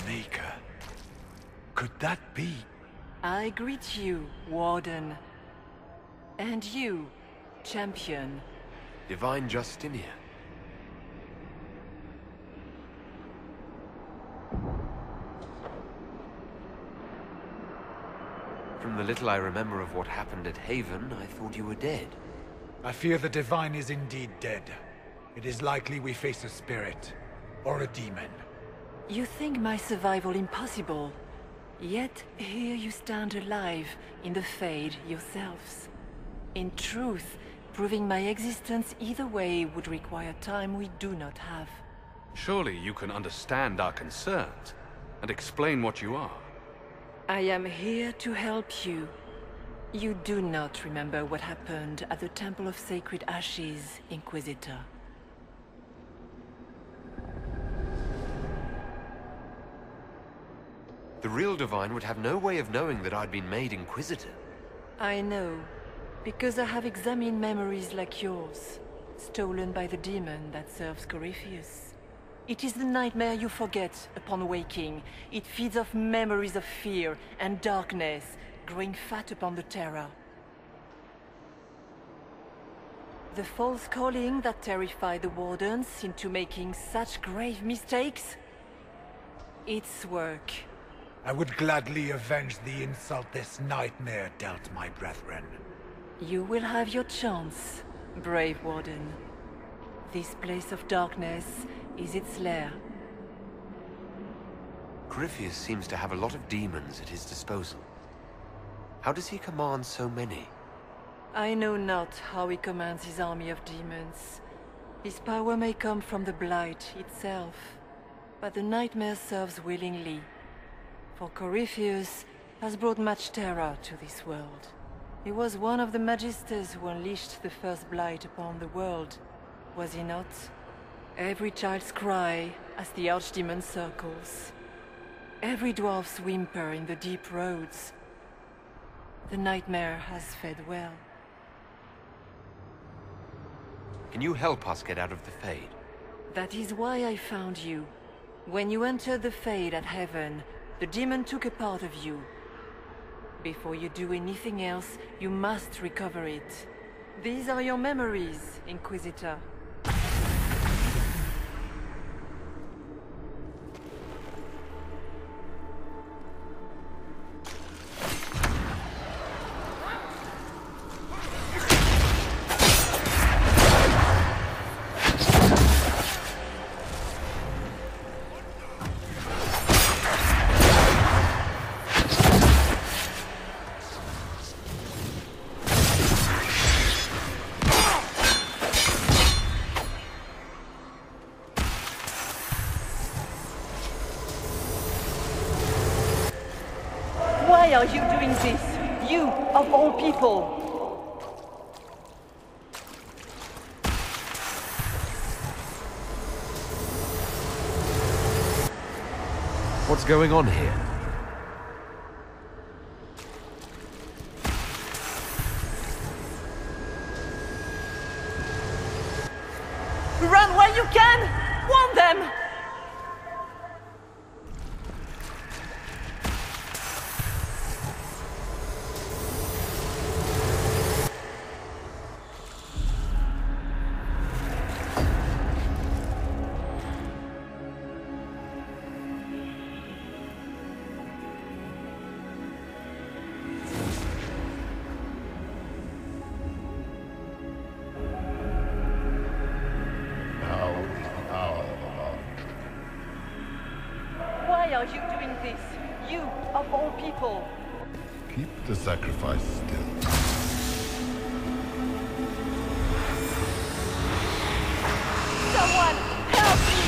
Maker. Could that be? I greet you, Warden. And you, Champion. Divine Justinian. From the little I remember of what happened at Haven, I thought you were dead. I fear the Divine is indeed dead. It is likely we face a spirit, or a demon. You think my survival impossible, yet here you stand alive in the Fade yourselves. In truth, proving my existence either way would require time we do not have. Surely you can understand our concerns, and explain what you are. I am here to help you. You do not remember what happened at the Temple of Sacred Ashes, Inquisitor. The real Divine would have no way of knowing that I'd been made Inquisitor. I know, because I have examined memories like yours, stolen by the demon that serves Corypheus. It is the nightmare you forget upon waking. It feeds off memories of fear and darkness, growing fat upon the terror. The false calling that terrified the Wardens into making such grave mistakes? Its work. I would gladly avenge the insult this nightmare dealt my brethren. You will have your chance, brave Warden. This place of darkness is its lair. Corypheus seems to have a lot of demons at his disposal. How does he command so many? I know not how he commands his army of demons. His power may come from the Blight itself, but the nightmare serves willingly. For Corypheus has brought much terror to this world. He was one of the Magisters who unleashed the first Blight upon the world, was he not? Every child's cry as the Archdemon circles. Every dwarf's whimper in the deep roads. The nightmare has fed well. Can you help us get out of the Fade? That is why I found you. When you entered the Fade at Heaven, the demon took a part of you. Before you do anything else, you must recover it. These are your memories, Inquisitor. Why are you doing this? You, of all people! What's going on here? Run while you can! Warn them! Why are you doing this? You, of all people! Keep the sacrifice still. Someone, help me!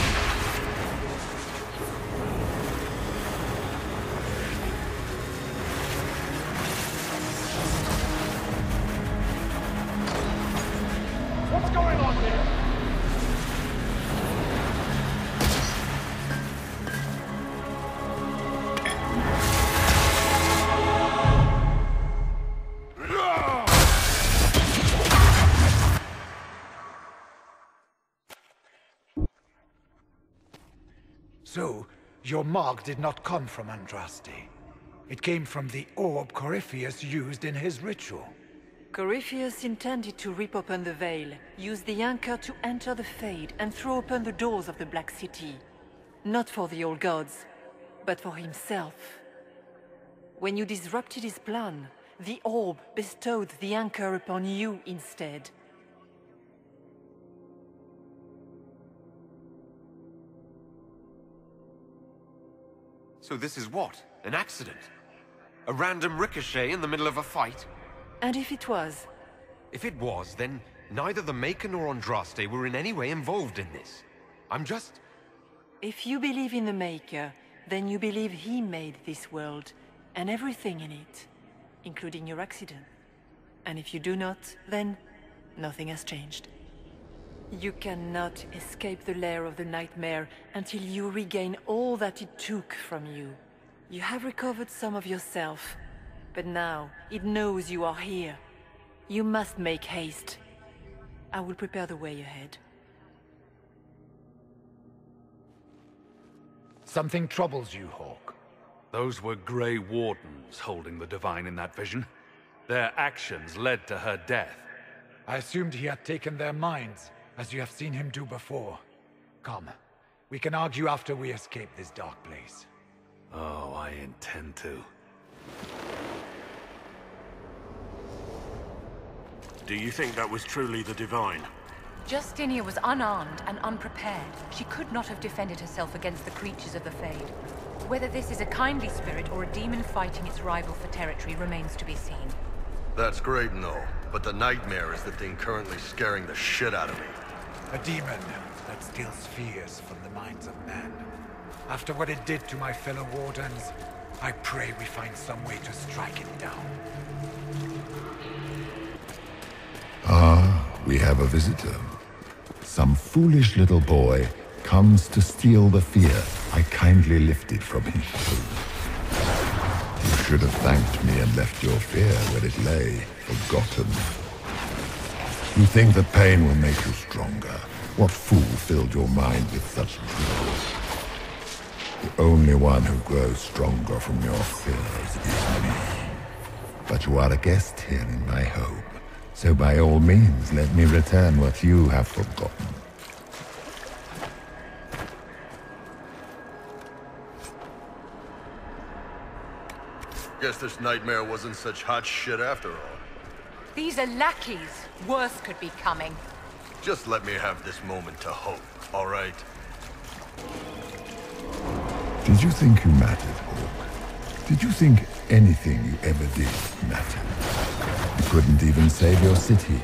What's going on here? So, Your mark did not come from Andraste. It came from the orb Corypheus used in his ritual. Corypheus intended to rip open the veil, use the anchor to enter the Fade, and throw open the doors of the Black City. Not for the old gods, but for himself. When you disrupted his plan, the orb bestowed the anchor upon you instead. So this is what? An accident? A random ricochet in the middle of a fight? And if it was? If it was, then neither the Maker nor Andraste were in any way involved in this. I'm just... If you believe in the Maker, then you believe he made this world, and everything in it, including your accident. And if you do not, then nothing has changed. You cannot escape the lair of the nightmare until you regain all that it took from you. You have recovered some of yourself, but now it knows you are here. You must make haste. I will prepare the way ahead. Something troubles you, Hawk. Those were Grey Wardens holding the Divine in that vision. Their actions led to her death. I assumed he had taken their minds, as you have seen him do before. Come, we can argue after we escape this dark place. Oh, I intend to. Do you think that was truly the Divine? Justinia was unarmed and unprepared. She could not have defended herself against the creatures of the Fade. Whether this is a kindly spirit or a demon fighting its rival for territory remains to be seen. That's great and all, but the nightmare is the thing currently scaring the shit out of me. A demon that steals fears from the minds of men. After what it did to my fellow Wardens, I pray we find some way to strike it down. Ah, we have a visitor. Some foolish little boy comes to steal the fear I kindly lifted from his soul. You should have thanked me and left your fear where it lay, forgotten. You think that pain will make you stronger. What fool filled your mind with such dread? The only one who grows stronger from your fears is me. But you are a guest here in my home, so by all means let me return what you have forgotten. Guess this nightmare wasn't such hot shit after all. These are lackeys. Worse could be coming. Just let me have this moment to hope, all right? Did you think you mattered, Hawk? Did you think anything you ever did mattered? You couldn't even save your city.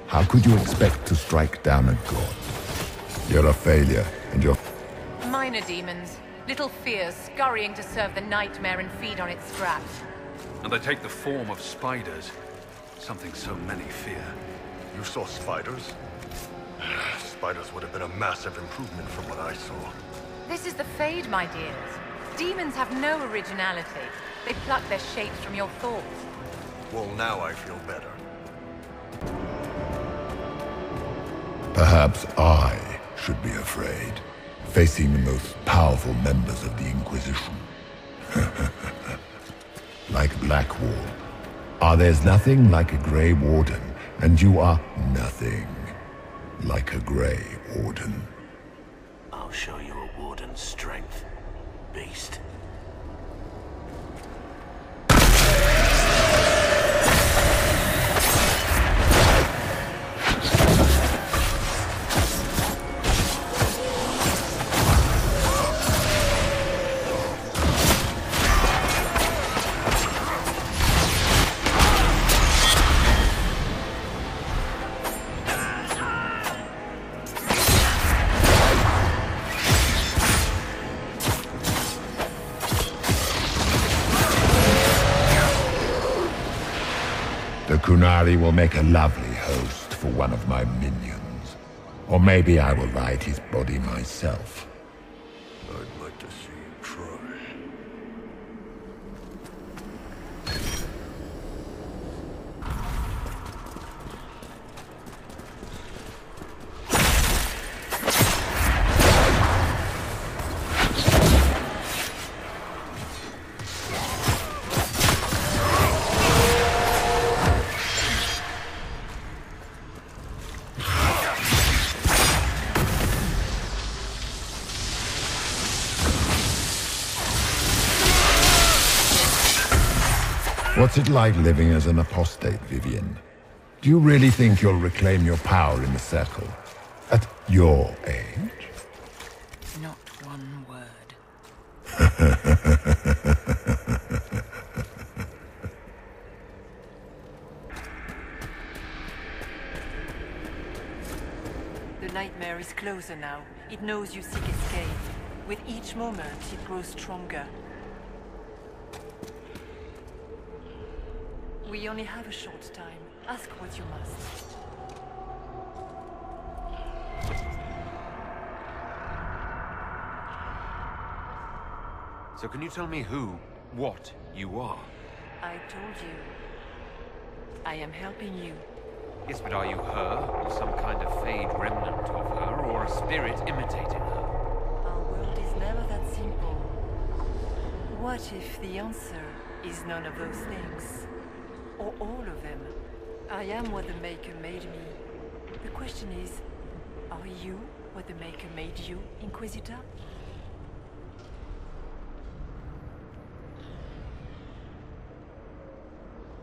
How could you expect to strike down a god? You're a failure, and you're... Minor demons. Little fears scurrying to serve the nightmare and feed on its scraps. And they take the form of spiders. Something so many fear. You saw spiders? Spiders would have been a massive improvement from what I saw. This is the Fade, my dears. Demons have no originality. They pluck their shapes from your thoughts. Well, now I feel better. Perhaps I should be afraid, facing the most powerful members of the Inquisition. Like Blackwall. There's nothing like a Grey Warden, and you are nothing like a Grey Warden. I'll show you a Warden's strength, beast. The Kunari will make a lovely host for one of my minions. Or maybe I will ride his body myself. I'd like to see you try. What's it like living as an apostate, Vivian? Do you really think you'll reclaim your power in the Circle? At your age? Not one word. The nightmare is closer now. It knows you seek escape. With each moment, it grows stronger. We only have a short time. Ask what you must. So can you tell me what you are? I told you. I am helping you. Yes, but are you her, or some kind of Fade remnant of her, or a spirit imitating her? Our world is never that simple. What if the answer is none of those things? Or all of them? I am what the Maker made me. The question is, are you what the Maker made you, Inquisitor?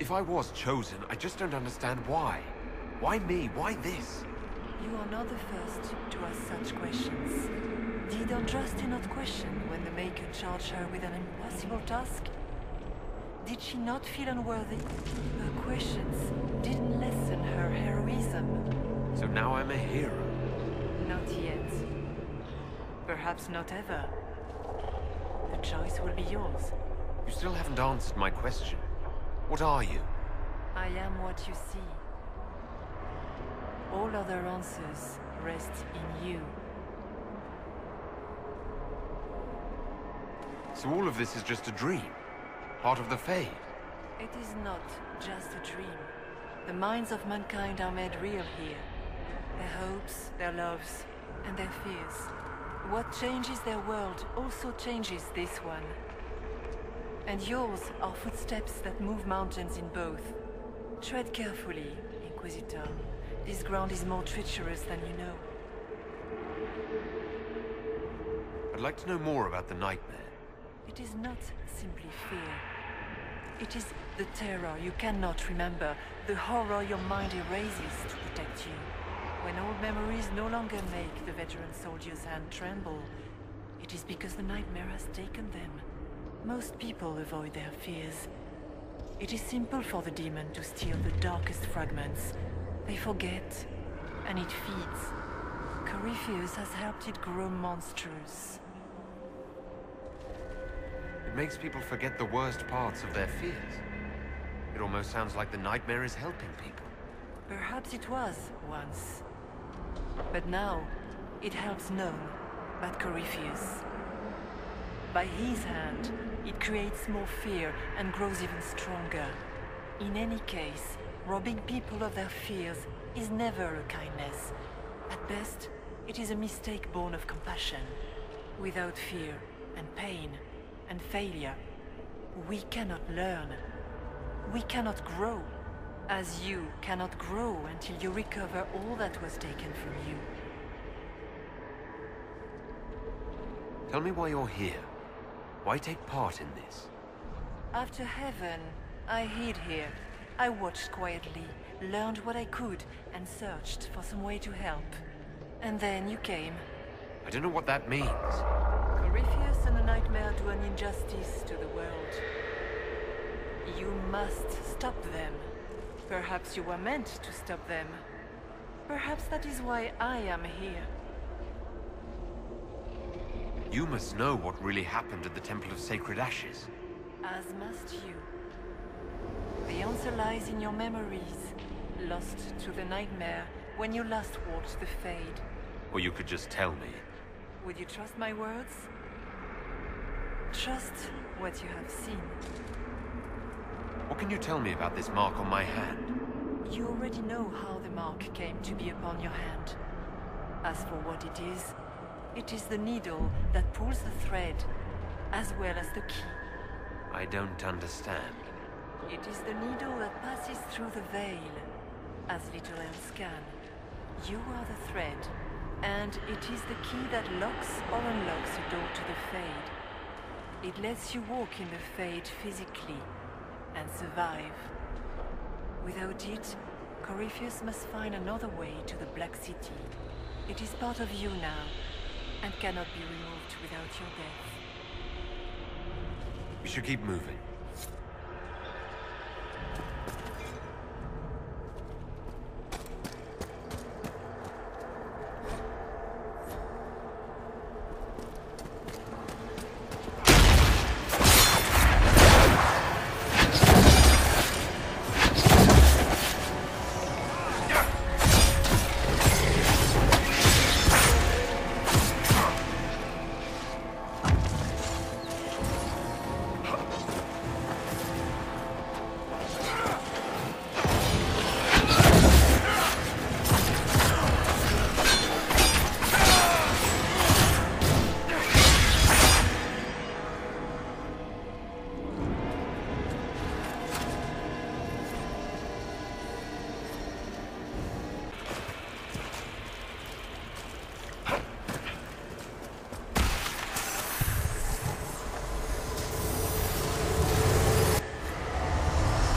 If I was chosen, I just don't understand why. Why me? Why this? You are not the first to ask such questions. Did Andraste not question when the Maker charged her with an impossible task? Did she not feel unworthy? Her questions didn't lessen her heroism. So now I'm a hero. Not yet. Perhaps not ever. The choice will be yours. You still haven't answered my question. What are you? I am what you see. All other answers rest in you. So all of this is just a dream? Part of the Fade? It is not just a dream. The minds of mankind are made real here. Their hopes, their loves, and their fears. What changes their world also changes this one. And yours are footsteps that move mountains in both. Tread carefully, Inquisitor. This ground is more treacherous than you know. I'd like to know more about the nightmare. It is not simply fear. It is the terror you cannot remember, the horror your mind erases to protect you. When old memories no longer make the veteran soldier's hand tremble, it is because the nightmare has taken them. Most people avoid their fears. It is simple for the demon to steal the darkest fragments. They forget, and it feeds. Corypheus has helped it grow monstrous. It makes people forget the worst parts of their fears. It almost sounds like the nightmare is helping people. Perhaps it was, once. But now, it helps none but Corypheus. By his hand, it creates more fear and grows even stronger. In any case, robbing people of their fears is never a kindness. At best, it is a mistake born of compassion. Without fear and pain and failure, we cannot learn. We cannot grow. As you cannot grow until you recover all that was taken from you. Tell me why you're here. Why take part in this? After heaven, I hid here. I watched quietly, learned what I could, and searched for some way to help. And then you came. I don't know what that means. Corypheus and the nightmare do an injustice to the world. You must stop them. Perhaps you were meant to stop them. Perhaps that is why I am here. You must know what really happened at the Temple of Sacred Ashes. As must you. The answer lies in your memories, lost to the nightmare when you last walked the Fade. Or you could just tell me. Would you trust my words? Trust what you have seen. What can you tell me about this mark on my hand? You already know how the mark came to be upon your hand. As for what it is the needle that pulls the thread, as well as the key. I don't understand. It is the needle that passes through the veil, as little else can. You are the thread, and it is the key that locks or unlocks a door to the Fade. It lets you walk in the Fade physically, and survive. Without it, Corypheus must find another way to the Black City. It is part of you now, and cannot be removed without your death. We should keep moving.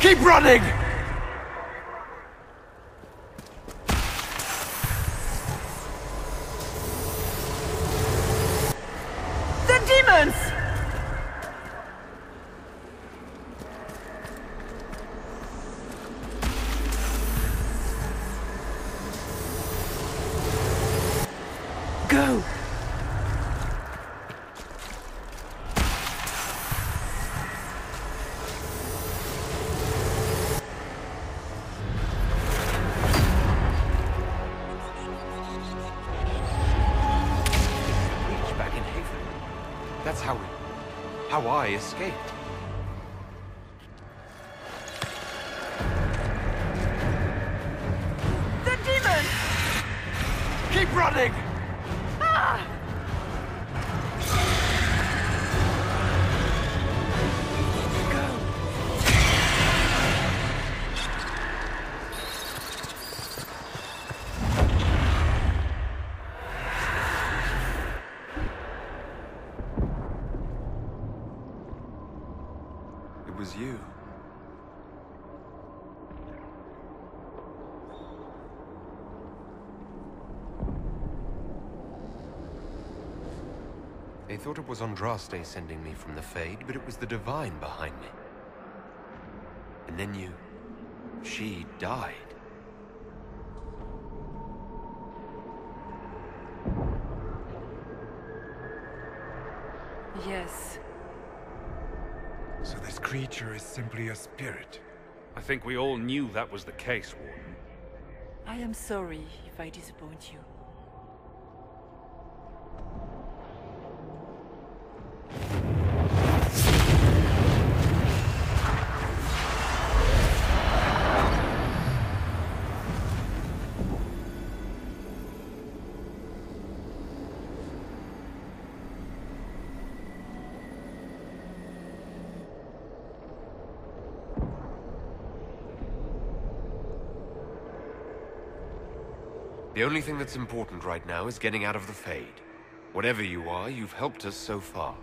Keep running! The demons! Go! That's how I escaped. The demon! Keep running! Ah! It was you. They thought it was Andraste sending me from the Fade, but it was the Divine behind me. And then she died. Yes. So this creature is simply a spirit. I think we all knew that was the case, Warden. I am sorry if I disappoint you. The only thing that's important right now is getting out of the Fade. Whatever you are, you've helped us so far.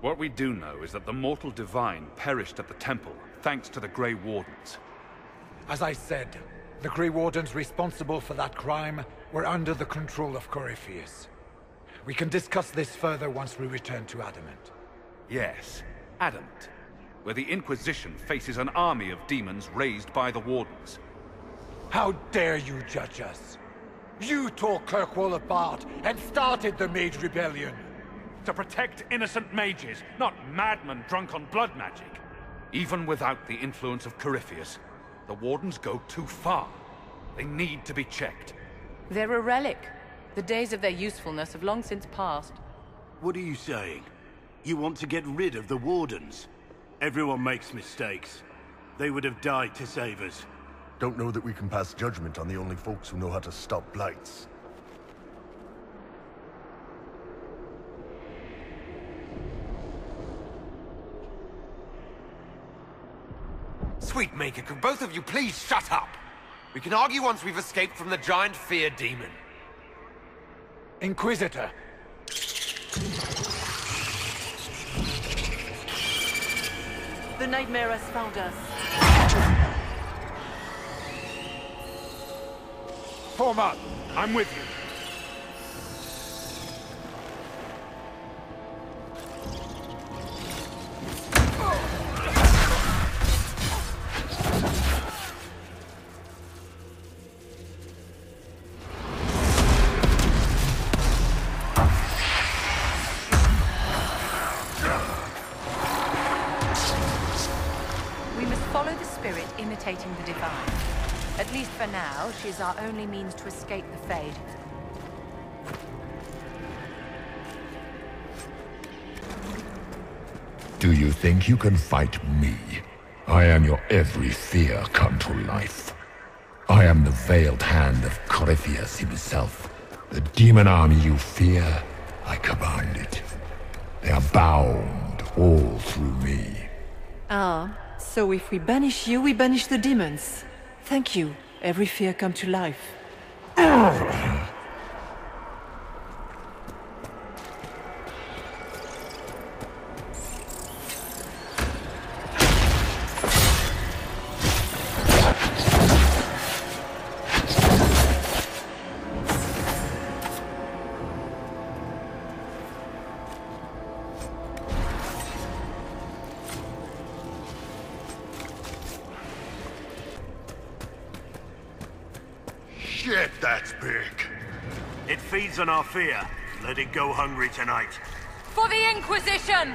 What we do know is that the mortal divine perished at the temple, thanks to the Grey Wardens. As I said, the Grey Wardens responsible for that crime were under the control of Corypheus. We can discuss this further once we return to Adamant. Yes, Adamant, where the Inquisition faces an army of demons raised by the Wardens. How dare you judge us? You tore Kirkwall apart and started the Mage Rebellion. To protect innocent mages, not madmen drunk on blood magic. Even without the influence of Corypheus, the Wardens go too far. They need to be checked. They're a relic. The days of their usefulness have long since passed. What are you saying? You want to get rid of the Wardens? Everyone makes mistakes. They would have died to save us. Don't know that we can pass judgment on the only folks who know how to stop blights. Sweetmaker, could both of you please shut up? We can argue once we've escaped from the giant fear demon. Inquisitor! The nightmare has found us. Form up. I'm with you. Imitating the divine. At least for now, she is our only means to escape the Fade. Do you think you can fight me? I am your every fear come to life. I am the veiled hand of Corypheus himself. The demon army you fear, I command it. They are bound all through me. Ah. So if we banish you, we banish the demons. Thank you. Every fear come to life. Shit, that's big. It feeds on our fear. Let it go hungry tonight. For the Inquisition!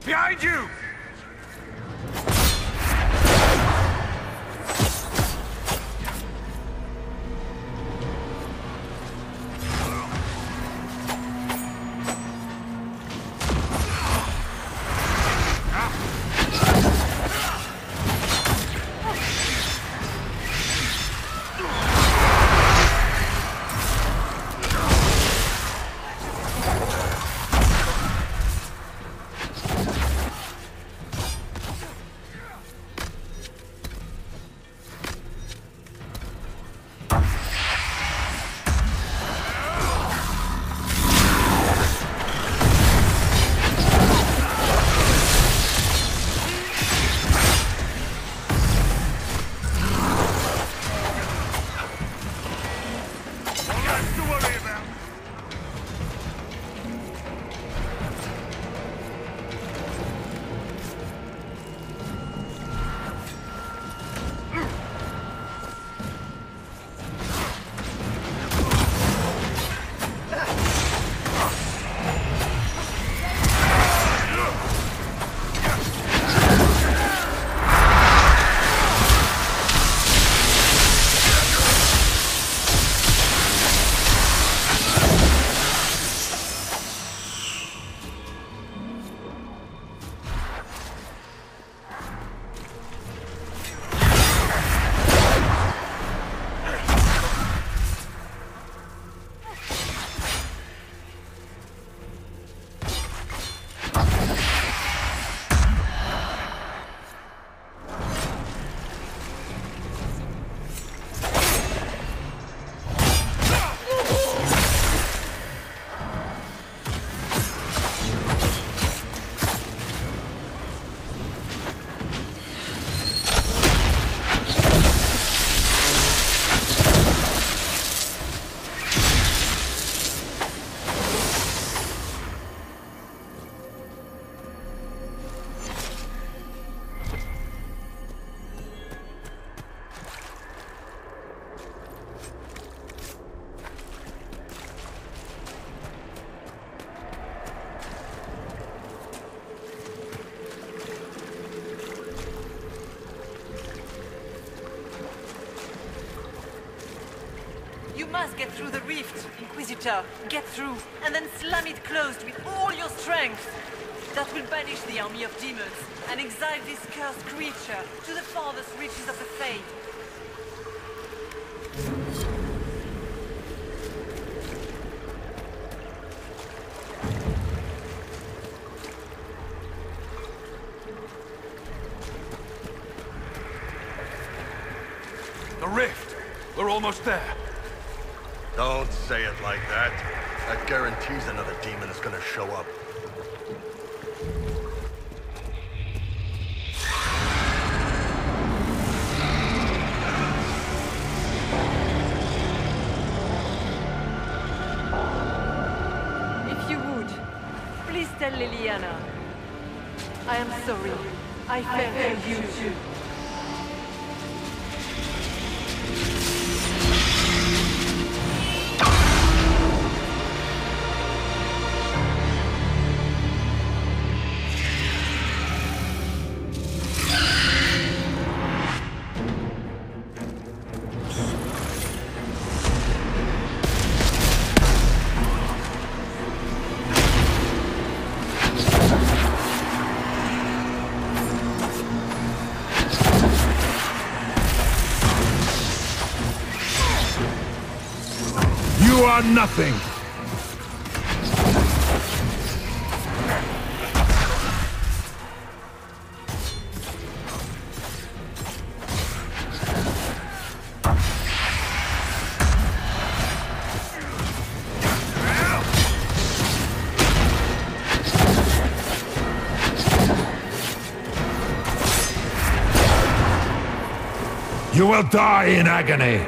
Behind you! must get through the rift, Inquisitor. Get through, and then slam it closed with all your strength. That will banish the army of demons, and exile this cursed creature to the farthest reaches of the Fade. The rift! We're almost there. Don't say it like that. That guarantees another demon is gonna show up. If you would, please tell Liliana. I am sorry. I failed you too. You are nothing! You will die in agony!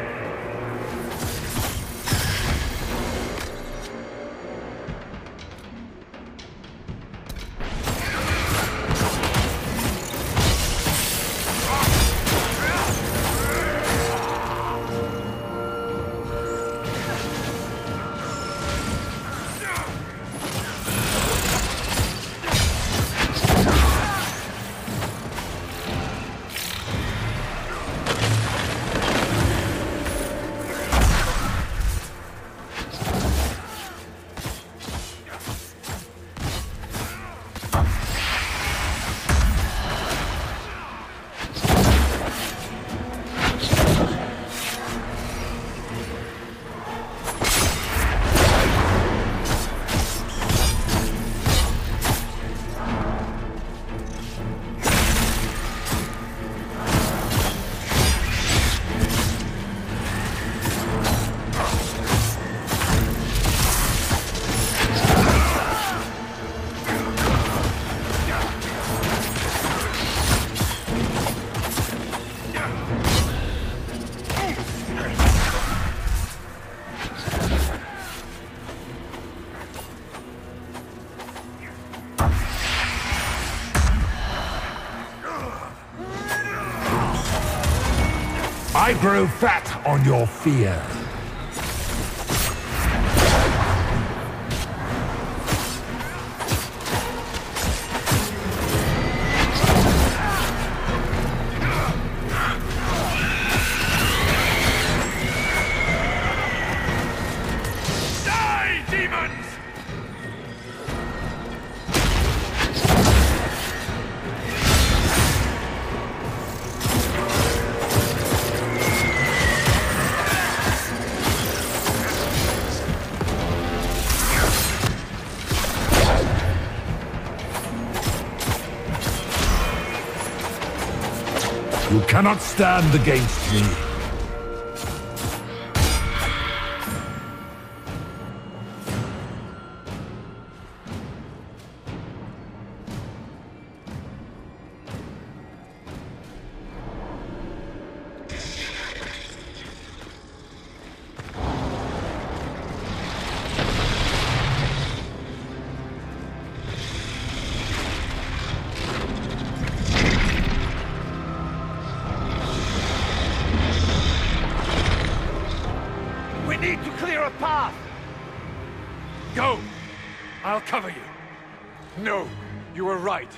I grow fat on your fear. Die, demons! You cannot stand against me. We need to clear a path! Go! I'll cover you. No, you were right.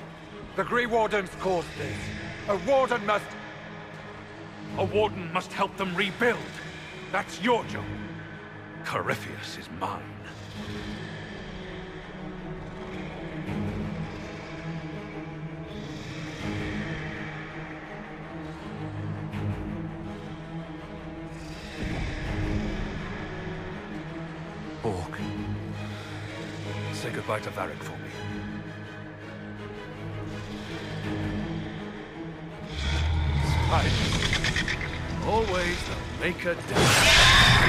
The Grey Wardens caused this. A Warden must... A warden must help them rebuild. That's your job. Corypheus is mine. Orc. Say goodbye to Varric for me. Spider. Always the maker down.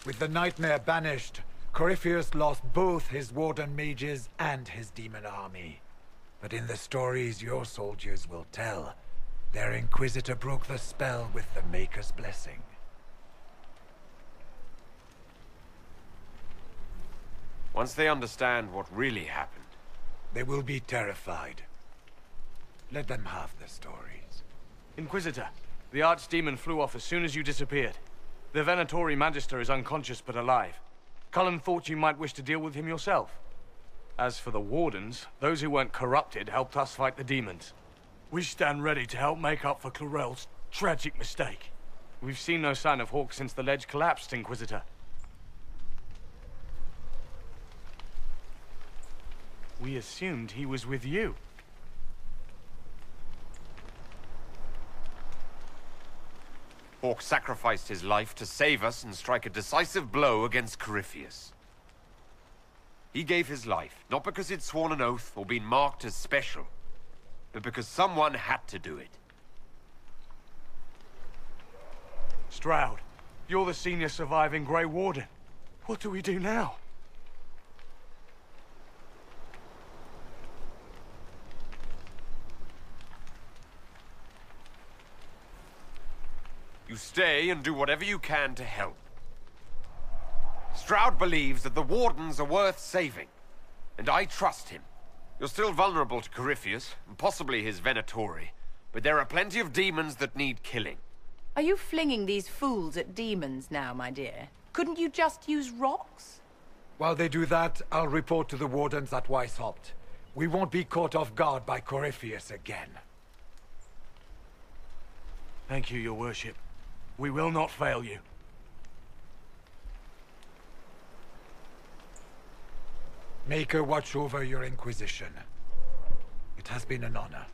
With the nightmare banished, Corypheus lost both his warden mages and his demon army. But in the stories your soldiers will tell, their Inquisitor broke the spell with the Maker's blessing. Once they understand what really happened, They will be terrified. Let them have the stories. Inquisitor, the Archdemon flew off as soon as you disappeared. The Venatori Magister is unconscious but alive. Cullen thought you might wish to deal with him yourself. As for the Wardens, those who weren't corrupted helped us fight the demons. We stand ready to help make up for Clarel's tragic mistake. We've seen no sign of Hawke since the ledge collapsed, Inquisitor. We assumed he was with you. Hawke sacrificed his life to save us and strike a decisive blow against Corypheus. He gave his life, not because he'd sworn an oath or been marked as special, but because someone had to do it. Stroud, you're the senior surviving Grey Warden. What do we do now? You stay and do whatever you can to help. Stroud believes that the Wardens are worth saving, and I trust him. You're still vulnerable to Corypheus, and possibly his Venatori, but there are plenty of demons that need killing. Are you flinging these fools at demons now, my dear? Couldn't you just use rocks? While they do that, I'll report to the Wardens at Weishaupt. We won't be caught off guard by Corypheus again. Thank you, your worship. We will not fail you. Maker watch over your Inquisition. It has been an honor.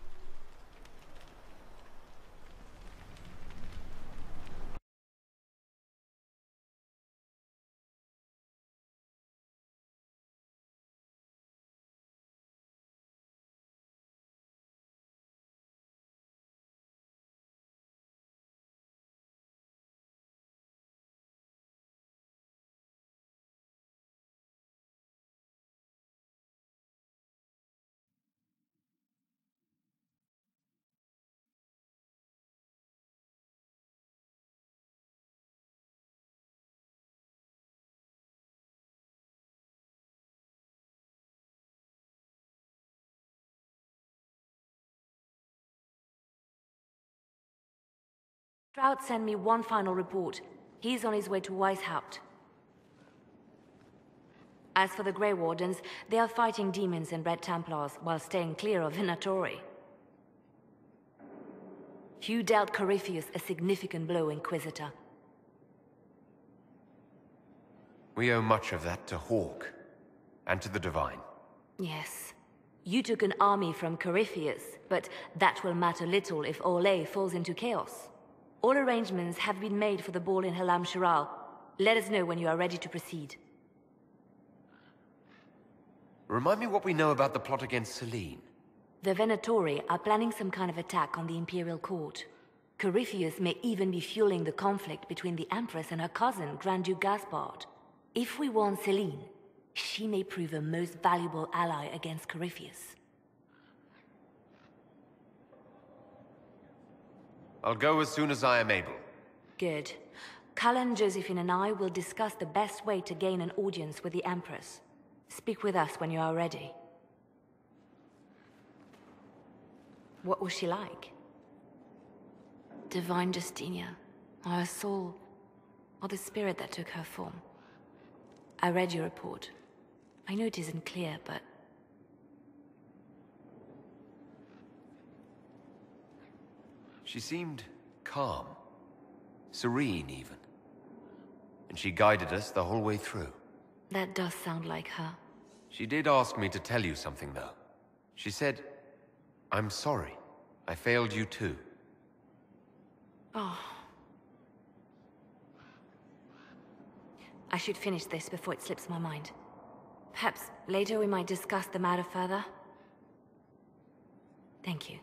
Stroud sent me one final report. He's on his way to Weishaupt. As for the Grey Wardens, they are fighting demons and Red Templars while staying clear of Venatori. You dealt Corypheus a significant blow, Inquisitor. We owe much of that to Hawke, and to the Divine. Yes. You took an army from Corypheus, but that will matter little if Orlais falls into chaos. All arrangements have been made for the ball in Halam Shiral. Let us know when you are ready to proceed. Remind me what we know about the plot against Selene. The Venatori are planning some kind of attack on the Imperial Court. Corypheus may even be fueling the conflict between the Empress and her cousin, Grand Duke Gaspard. If we warn Selene, she may prove a most valuable ally against Corypheus. I'll go as soon as I am able. Good. Cullen, Josephine and I will discuss the best way to gain an audience with the Empress. Speak with us when you are ready. What was she like? Divine Justinia, or her soul, or the spirit that took her form. I read your report. I know it isn't clear, but... She seemed calm. Serene, even. And she guided us the whole way through. That does sound like her. She did ask me to tell you something, though. She said, "I'm sorry. I failed you too." Oh. I should finish this before it slips my mind. Perhaps later we might discuss the matter further. Thank you.